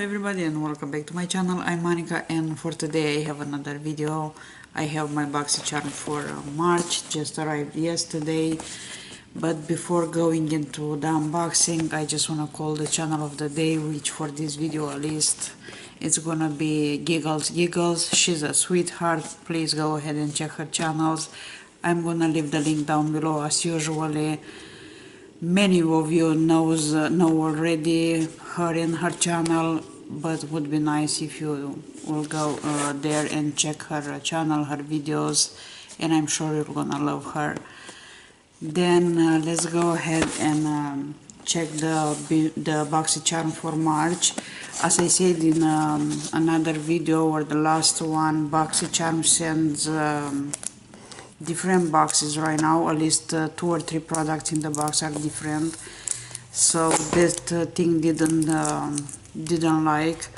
everybody and welcome back to my channel. I'm Monica, and for today I have another video. I have my Boxycharm for March, just arrived yesterday. But before going into the unboxing, I just want to call the channel of the day, which for this video at least it's gonna be Giggles. She's a sweetheart. Please go ahead and check her channels. I'm gonna leave the link down below as usually. Many of you know already her and her channel, but would be nice if you will go there and check her channel, her videos, and I'm sure you're gonna love her. Then let's go ahead and check the Boxycharm for March. As I said in another video or the last one, Boxycharm sends different boxes right now. At least 2 or 3 products in the box are different, so that thing didn't like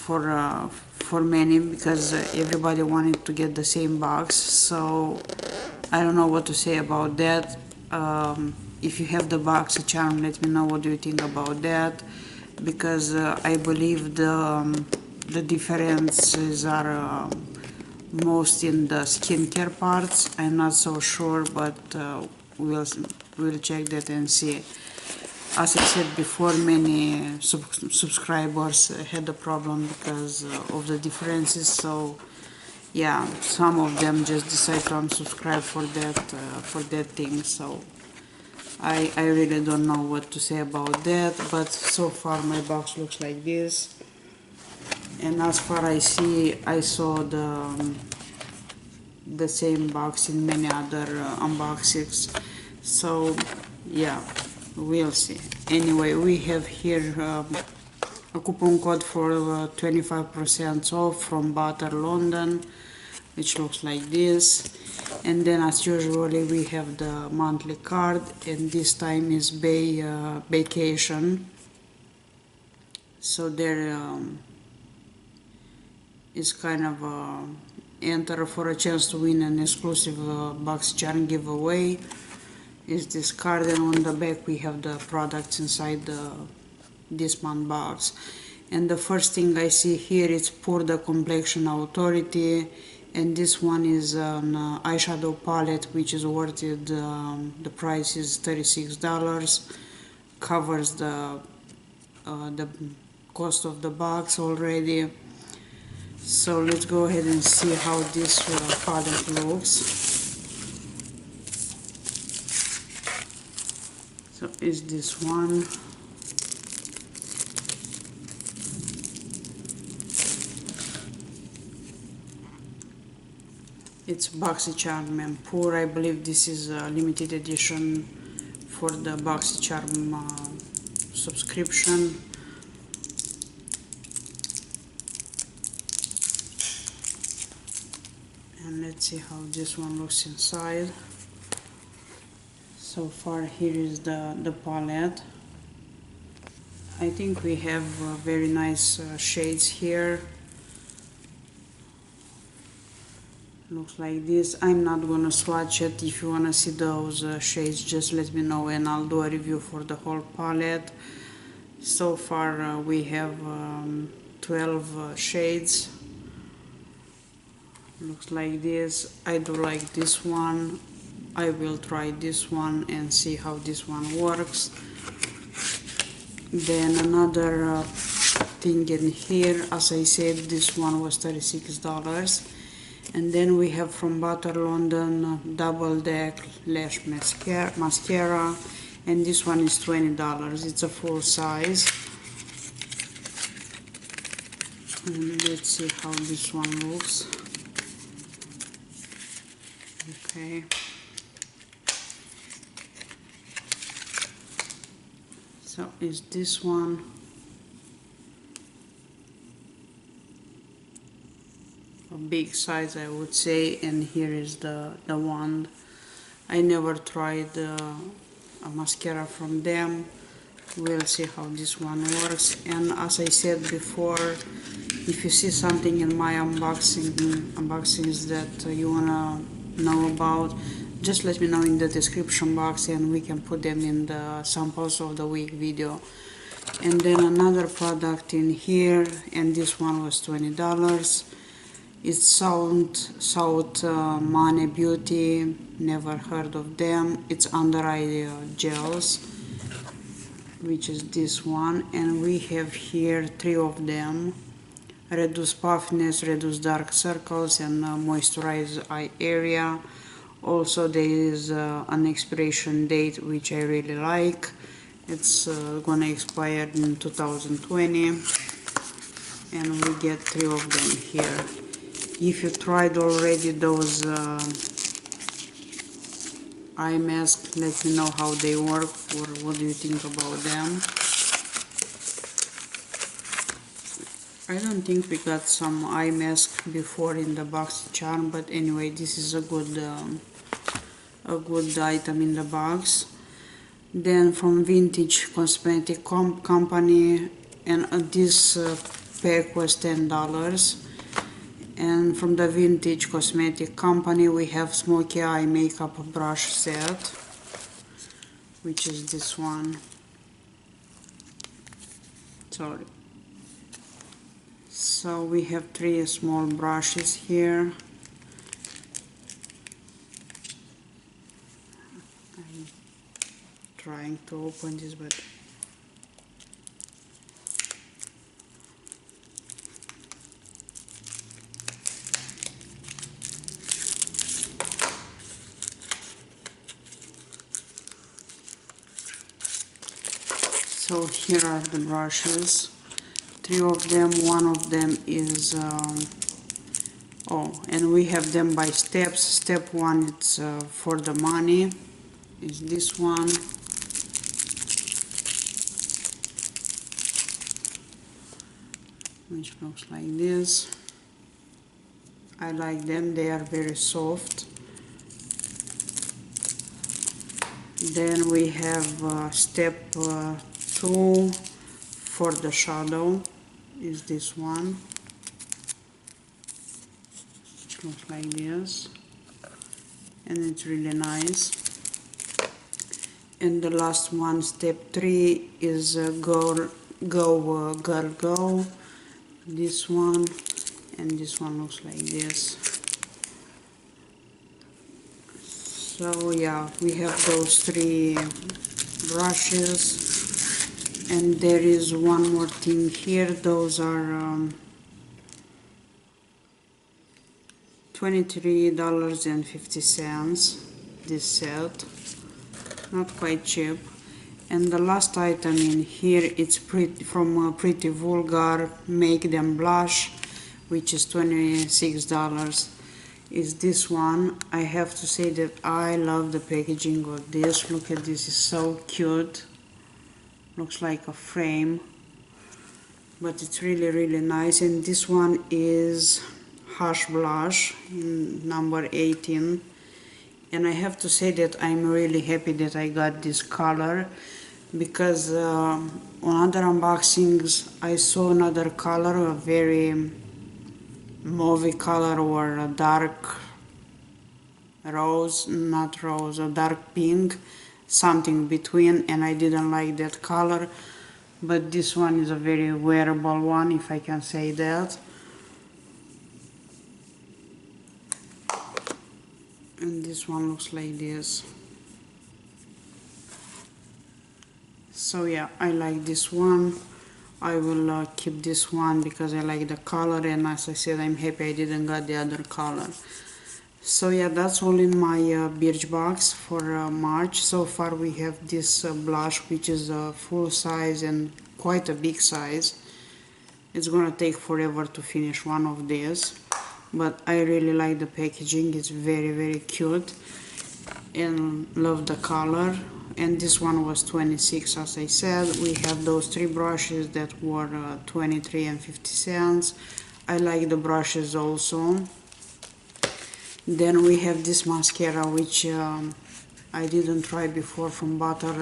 for many, because everybody wanted to get the same box. So I don't know what to say about that. If you have the Boxycharm, let me know what do you think about that, because I believe the differences are most in the skincare parts. I'm not so sure, but we'll check that and see. As I said before, many subscribers had a problem because of the differences, so yeah, some of them just decide to unsubscribe for that thing. So I really don't know what to say about that, but so far my box looks like this. And as far as I saw the same box in many other unboxings. So yeah, we'll see. Anyway, we have here a coupon code for 25% off from Butter London, which looks like this. And then as usually we have the monthly card, and this time is vacation. So there is kind of enter for a chance to win an exclusive Boxycharm giveaway. Is this card, and on the back we have the products inside this month box. And the first thing I see here is Pour the Complexion Authority, and this one is an eyeshadow palette which is worth it. The price is $36, covers the cost of the box already. So let's go ahead and see how this palette looks. So is this one. It's Boxycharm and Pour. I believe this is a limited edition for the Boxycharm subscription. And let's see how this one looks inside. So far here is the palette. I think we have very nice shades here. Looks like this. I'm not gonna swatch it. If you wanna see those shades, just let me know and I'll do a review for the whole palette. So far we have 12 shades. Looks like this. I do like this one. I will try this one and see how this one works. Then another thing in here, as I said, this one was $36. And then we have from Butter London Double Deck Lash Mascara, and this one is $20. It's a full size. And let's see how this one looks. Okay. So is this one. A big size, I would say, and here is the wand. I never tried a mascara from them. We'll see how this one works. And as I said before, if you see something in my unboxings that you wanna know about, just let me know in the description box and we can put them in the samples of the week video. And then another product in here, and this one was $20. It's South Money Beauty, never heard of them. It's under eye gels, which is this one, and we have here 3 of them: reduce puffiness, reduce dark circles, and moisturize eye area. Also there is an expiration date which I really like. It's gonna expire in 2020, and we get 3 of them here. If you tried already those eye masks, let me know how they work or what do you think about them. I don't think we got some eye mask before in the Boxycharm, but anyway, this is a good item in the box. Then from Vintage Cosmetic Company, and this pack was $10. And from the Vintage Cosmetic Company we have Smoky Eye Makeup Brush Set, which is this one. Sorry. So we have 3 small brushes here. I'm trying to open this, but so here are the brushes, 3 of them. One of them is and we have them by steps. Step 1, it's for the money, is this one. Which looks like this. I like them, they are very soft. Then we have step 2 for the shadow, is this one. It looks like this, and it's really nice. And the last one, step 3, is Go. This one, and this one looks like this. So yeah, we have those 3 brushes. And there is one more thing here. Those are $23.50, this set, not quite cheap. And the last item in here, it's from Pretty Vulgar, Make Them Blush, which is $26, is this one. I have to say that I love the packaging of this. Look at this, it's so cute. Looks like a frame, but it's really nice. And this one is Hush Blush, number 18. And I have to say that I'm really happy that I got this color, because on other unboxings I saw another color, a very mauve color, or a dark rose, not rose, a dark pink, something between, and I didn't like that color. But this one is a very wearable one, if I can say that. And this one looks like this. So yeah, I like this one. I will keep this one because I like the color, and as I said, I'm happy I didn't get the other color. So yeah, that's all in my Birchbox for March. So far we have this blush, which is a full size and quite a big size. It's gonna take forever to finish one of these, but I really like the packaging. It's very cute, and love the color. And this one was 26, as I said. We have those 3 brushes that were 23 and 50 cents. I like the brushes also. Then we have this mascara, which I didn't try before, from Butter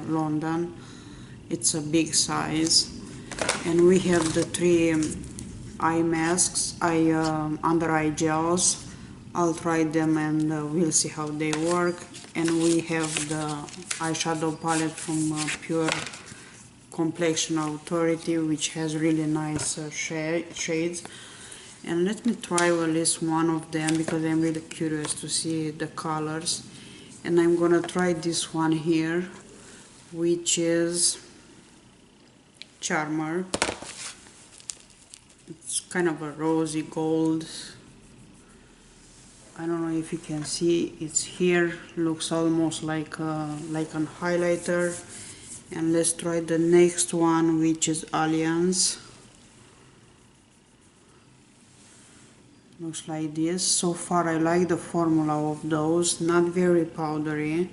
London. It's a big size. And we have the 3 eye masks, under eye gels. I'll try them and we'll see how they work. And we have the eyeshadow palette from Pure Complexion Authority, which has really nice shades. And let me try at least one of them because I'm really curious to see the colors. And I'm gonna try this one here, which is Charmer. It's kind of a rosy gold. I don't know if you can see, it's here, looks almost like an highlighter. And let's try the next one, which is Alliance. Looks like this. So far I like the formula of those, not very powdery,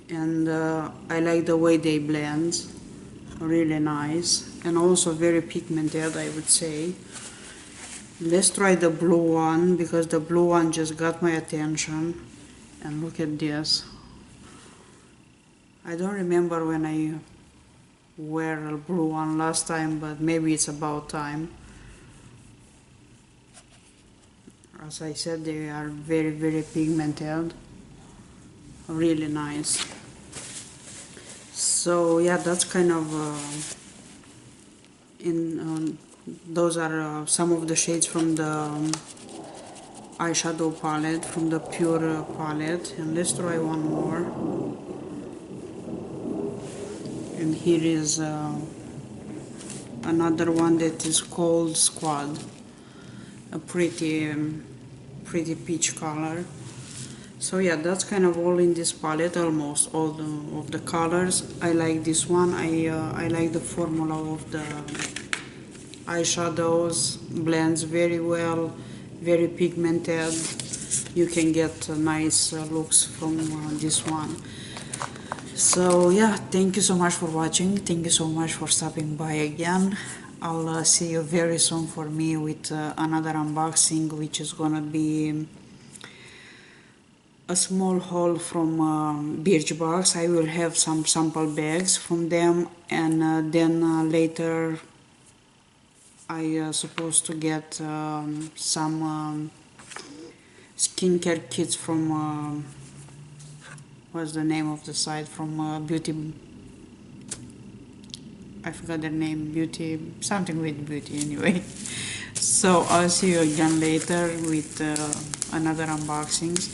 and I like the way they blend, really nice, and also very pigmented, I would say. Let's try the blue one, because the blue one just got my attention. And look at this. I don't remember when I wear a blue one last time, but maybe it's about time. As I said, they are very, very pigmented, really nice. So yeah, that's kind of those are some of the shades from the eyeshadow palette, from the Pure palette. And let's try one more. And here is another one that is called Squad, a pretty peach color. So yeah, that's kind of all in this palette, almost all of the colors. I like this one. I like the formula of the eyeshadows, blends very well, very pigmented. You can get nice looks from this one. So yeah, thank you so much for watching. Thank you so much for stopping by again. I'll see you very soon for me with another unboxing, which is gonna be a small haul from Birchbox. I will have some sample bags from them, and then later I supposed to get some skincare kits from what's the name of the site, from Beauty, I forgot their name, Beauty, something with beauty anyway. So I'll see you again later with another unboxings.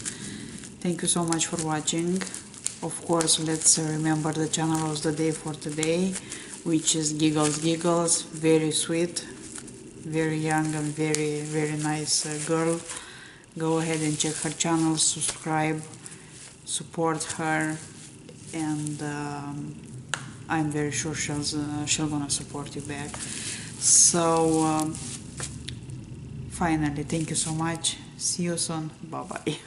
Thank you so much for watching. Of course, let's remember the channel of the day for today, which is Giggles Giggles. Very sweet, very young and very, very nice girl. Go ahead and check her channel, subscribe, support her, and I'm very sure she's gonna support you back. So finally, thank you so much. See you soon. Bye bye.